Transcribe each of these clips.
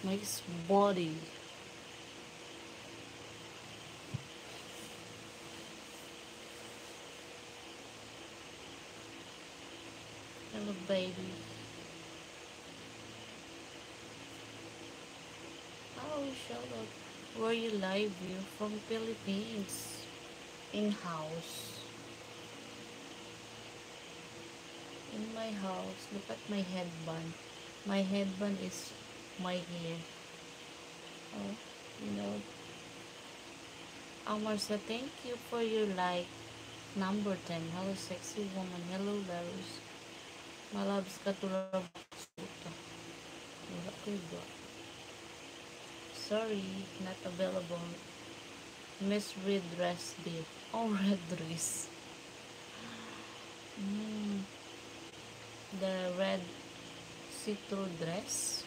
Nice body. Hello, baby. Oh, shout out. Where you live view from Philippines. In-house. In my house. Look at my headband. My headband is my hair. Oh, you know. Amarsa, thank you for your like. Number 10. Hello, sexy woman. Hello, Larus. Malabs ka tulad. Wala ko ba? Sorry, not available. Miss Red Dress did. Oh, red dress. Mm, the red see-through dress.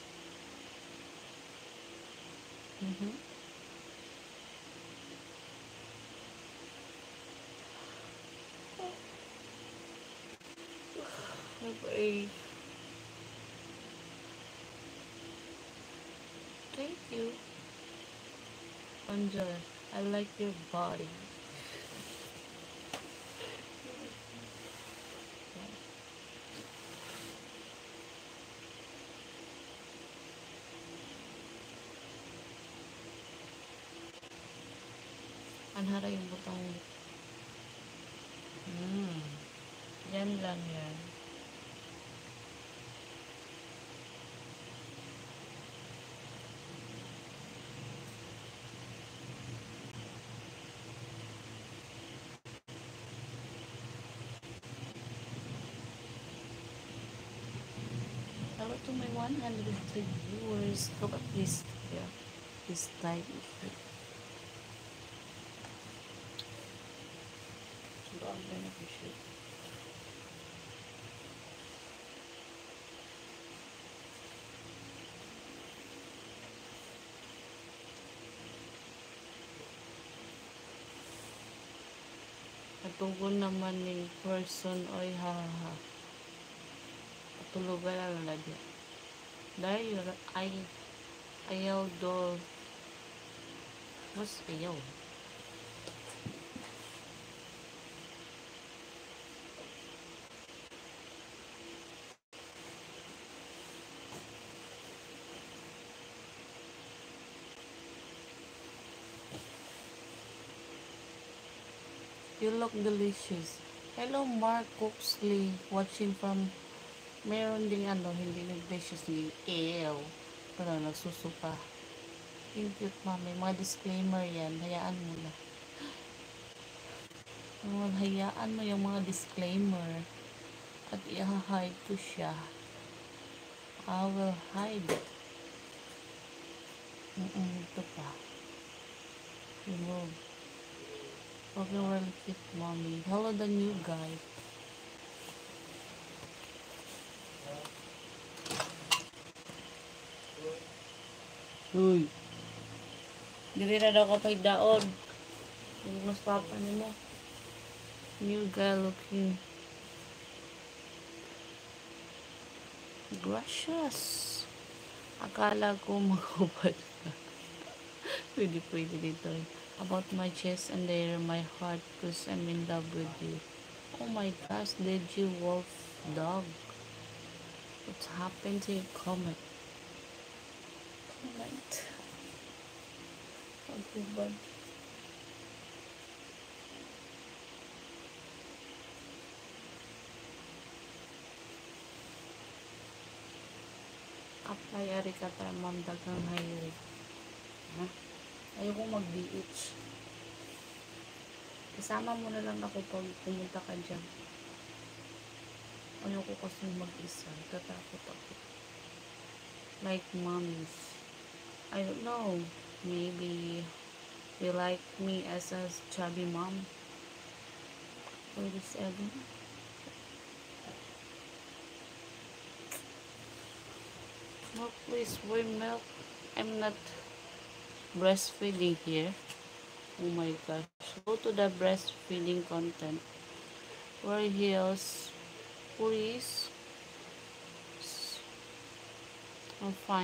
Mm-hmm. Okay. Thank you, Angela. I like your body. Anhara yung butang. Yan lang yan. Hello to my 103 viewers. Look at this. Yeah, this type. So I'm beneficial. Natugon naman ni person oy ha. Patulugan lang lagi. Dahil ayaw do. Mas ayaw. You look delicious. Hello, Mark Cooksley. Watching from... Meron ding hindi nag-delicious ni Ew. Pero nagsusuka. Thank you, mami. Mga disclaimer yan. Hayaan mo na. Hayaan mo yung mga disclaimer. At i-hide ko siya. I will hide it. Ito pa. Remove. Okay, really cute, mommy. Hello, the new guy. Uy. Dili na daw kapay daon. Yung mas papa mo. New guy looking. Gracious. Akala ko magubad ka. Pwede dito. About my chest and there my heart because I'm in love with you. Oh my gosh, did you wolf dog? What happened to your comment? Comment. Magubad. Apply ari ka tayo ma'am dagang hayri. Ha? Ayoko mag-BH. Kasama mo na lang ako pag pumunta ka dyan. Ayoko kasi mag-isa. Tatakot ako. Like mommies. I don't know. Maybe you like me as a chubby mom. 47. No, please, boy milk. I'm not breastfeeding here. Oh my gosh. Go to the breastfeeding content. Wear heels. Please. I'm fine.